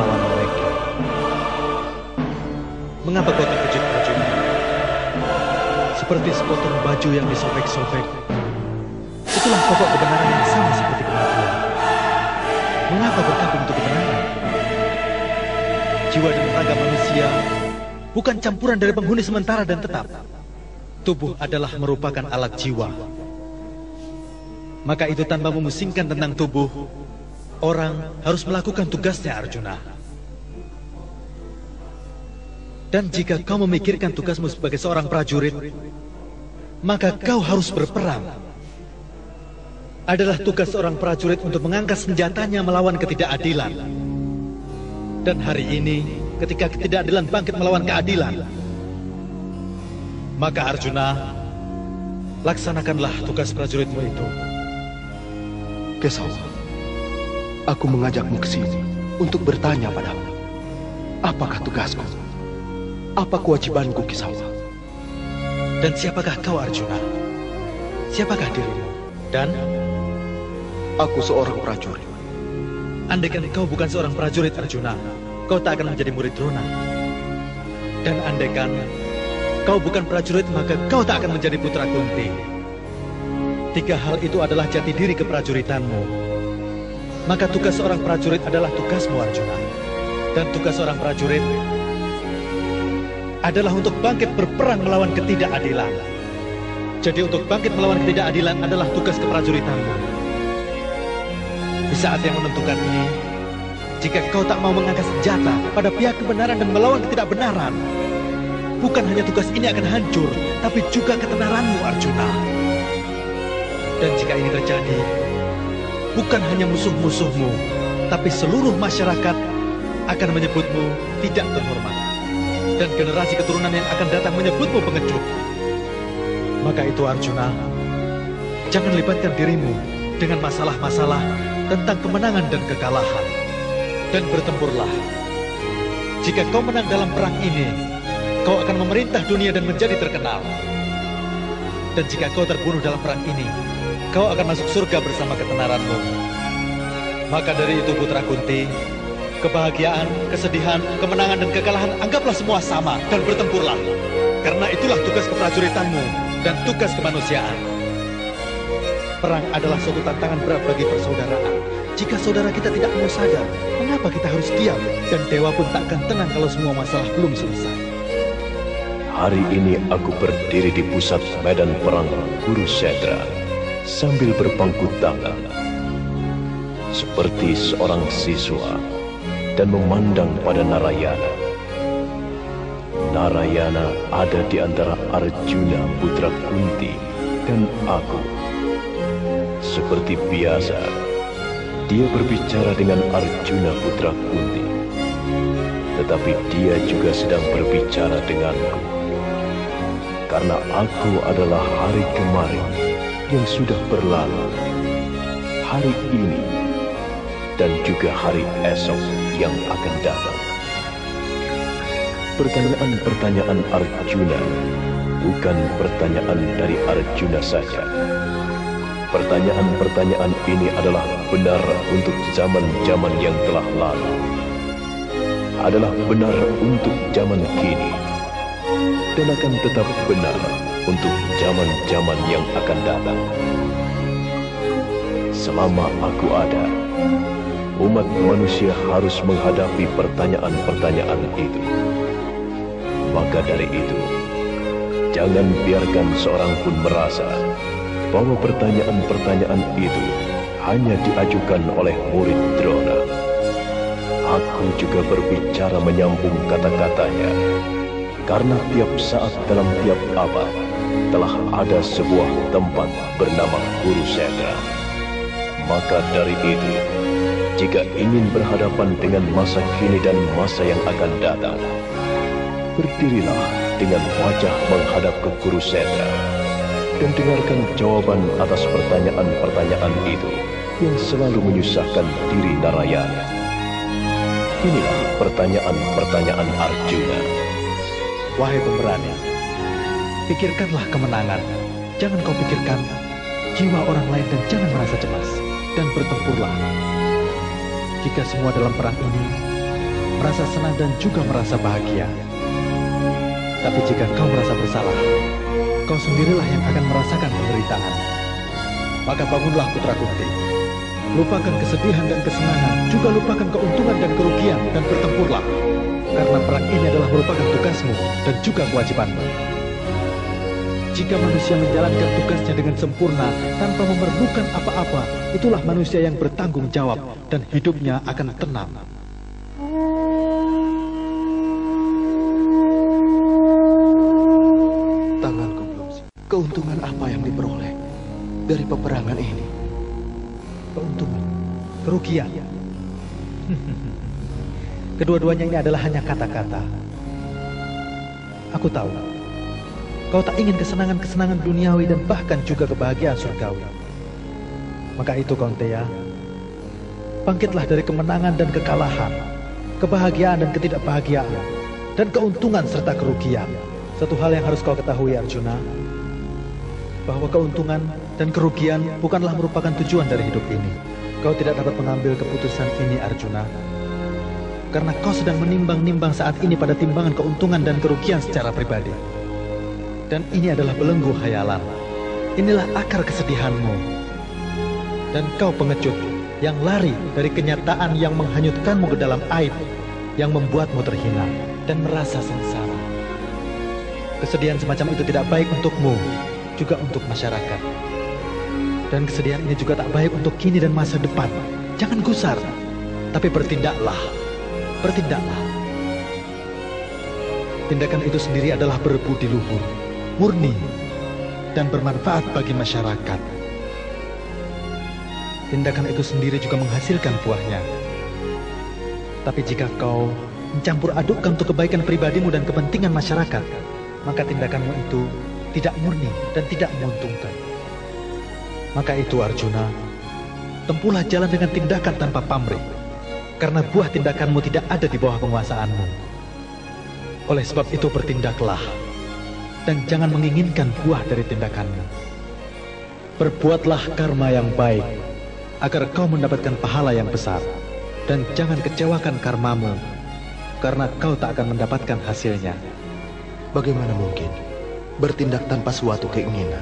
melawan mereka. Mengapa kau terkejut, Arjuna? Seperti sepotong baju yang disobek-sobek. Itulah pokok kebenaran yang sama seperti kematian. Mengapa berkabung untuk kebenaran? Jiwa dan raga manusia bukan campuran dari penghuni sementara dan tetap. Tubuh adalah merupakan alat jiwa. Maka itu tanpa memusingkan tentang tubuh, orang harus melakukan tugasnya, Arjuna. Dan jika kau memikirkan tugasmu sebagai seorang prajurit, maka kau harus berperang. Adalah tugas seorang prajurit untuk mengangkat senjatanya melawan ketidakadilan. Dan hari ini, ketika ketidakadilan bangkit melawan keadilan, maka Arjuna, laksanakanlah tugas prajuritmu itu. Kesawa, aku mengajakmu ke sini untuk bertanya padamu. Apakah tugasku? Apa kewajibanku, Kesawa? Dan siapakah kau, Arjuna? Siapakah dirimu? Dan aku seorang prajurit. andaikan kau bukan seorang prajurit, Arjuna, kau tak akan menjadi murid Drona. Dan andaikan kau bukan prajurit, maka kau tak akan menjadi putra Kunti. Tiga hal itu adalah jati diri keprajuritanmu. Maka tugas seorang prajurit adalah tugasmu, Arjuna. Dan tugas seorang prajurit adalah untuk bangkit berperang melawan ketidakadilan. Jadi untuk bangkit melawan ketidakadilan adalah tugas keprajuritanmu. Di saat yang menentukan ini, jika kau tak mau mengangkat senjata pada pihak kebenaran dan melawan ketidakbenaran, bukan hanya tugas ini akan hancur, tapi juga ketenaranmu, Arjuna. Dan jika ini terjadi, bukan hanya musuh-musuhmu, tapi seluruh masyarakat akan menyebutmu tidak terhormat. Dan generasi keturunan yang akan datang menyebutmu pengecut. Maka itu, Arjuna, jangan libatkan dirimu dengan masalah-masalah tentang kemenangan dan kekalahan. Dan bertempurlah. Jika kau menang dalam perang ini, kau akan memerintah dunia dan menjadi terkenal. Dan jika kau terbunuh dalam perang ini, kau akan masuk surga bersama ketenaranmu. Maka dari itu, Putra Kunti, kebahagiaan, kesedihan, kemenangan, dan kekalahan anggaplah semua sama dan bertempurlah. Karena itulah tugas keprajuritanmu dan tugas kemanusiaan. Perang adalah suatu tantangan berat bagi persaudaraan. Jika saudara kita tidak mau sadar, mengapa kita harus diam? Dan dewa pun tak akan tenang kalau semua masalah belum selesai. Hari ini aku berdiri di pusat medan perang Kurusetra sambil berpangku tangan seperti seorang siswa dan memandang pada Narayana. Narayana ada di antara Arjuna putra Kunti dan aku. Seperti biasa, dia berbicara dengan Arjuna putra Kunti, tetapi dia juga sedang berbicara denganku. Karena aku adalah hari kemarin yang sudah berlalu, hari ini, dan juga hari esok yang akan datang. Pertanyaan-pertanyaan Arjuna bukan pertanyaan dari Arjuna saja. Pertanyaan-pertanyaan ini adalah benar untuk zaman-zaman yang telah lalu, adalah benar untuk zaman kini, dan akan tetap benar untuk zaman-zaman yang akan datang. Selama aku ada, umat manusia harus menghadapi pertanyaan-pertanyaan itu. Maka dari itu, jangan biarkan seorang pun merasa bahwa pertanyaan-pertanyaan itu hanya diajukan oleh murid Drona. Aku juga berbicara menyambung kata-katanya, karena tiap saat dalam tiap abad telah ada sebuah tempat bernama Kurusetra. Maka dari itu, jika ingin berhadapan dengan masa kini dan masa yang akan datang, berdirilah dengan wajah menghadap ke Kurusetra dan dengarkan jawaban atas pertanyaan-pertanyaan itu yang selalu menyusahkan diri Narayana. Inilah pertanyaan-pertanyaan Arjuna. Wahai pemberani, pikirkanlah kemenangan. Jangan kau pikirkan jiwa orang lain dan jangan merasa cemas. Dan bertempurlah. Jika semua dalam perang ini merasa senang dan juga merasa bahagia. Tapi jika kau merasa bersalah, kau sendirilah yang akan merasakan penderitaan. Maka bangunlah putra Kunti. Lupakan kesedihan dan kesenangan, juga lupakan keuntungan dan kerugian, dan bertempurlah. Karena perang ini adalah merupakan tugasmu dan juga kewajibanmu. Jika manusia menjalankan tugasnya dengan sempurna tanpa memerlukan apa-apa, itulah manusia yang bertanggung jawab dan hidupnya akan tenang. Tanganku belum siap. Keuntungan apa yang diperoleh dari peperangan ini? Keuntungan, kerugian. Kedua-duanya ini adalah hanya kata-kata. Aku tahu, kau tak ingin kesenangan-kesenangan duniawi dan bahkan juga kebahagiaan surgawi. Maka itu Kaunteya, bangkitlah dari kemenangan dan kekalahan, kebahagiaan dan ketidakbahagiaan, dan keuntungan serta kerugian. Satu hal yang harus kau ketahui Arjuna, bahwa keuntungan dan kerugian bukanlah merupakan tujuan dari hidup ini. Kau tidak dapat mengambil keputusan ini Arjuna, karena kau sedang menimbang-nimbang saat ini pada timbangan keuntungan dan kerugian secara pribadi. Dan ini adalah belenggu khayalan. Inilah akar kesedihanmu. Dan kau pengecut yang lari dari kenyataan yang menghanyutkanmu ke dalam aib, yang membuatmu terhina dan merasa sengsara. Kesedihan semacam itu tidak baik untukmu, juga untuk masyarakat. Dan kesedihan ini juga tak baik untuk kini dan masa depan. Jangan gusar, tapi bertindaklah. Bertindaklah. Tindakan itu sendiri adalah berbudi luhur, murni, dan bermanfaat bagi masyarakat. Tindakan itu sendiri juga menghasilkan buahnya. Tapi jika kau mencampur adukkan untuk kebaikan pribadimu dan kepentingan masyarakat, maka tindakanmu itu tidak murni dan tidak menguntungkan. Maka itu Arjuna, tempuhlah jalan dengan tindakan tanpa pamrih, karena buah tindakanmu tidak ada di bawah penguasaanmu. Oleh sebab itu bertindaklah, dan jangan menginginkan buah dari tindakanmu. Berbuatlah karma yang baik, agar kau mendapatkan pahala yang besar, dan jangan kecewakan karmamu, karena kau tak akan mendapatkan hasilnya. Bagaimana mungkin bertindak tanpa suatu keinginan?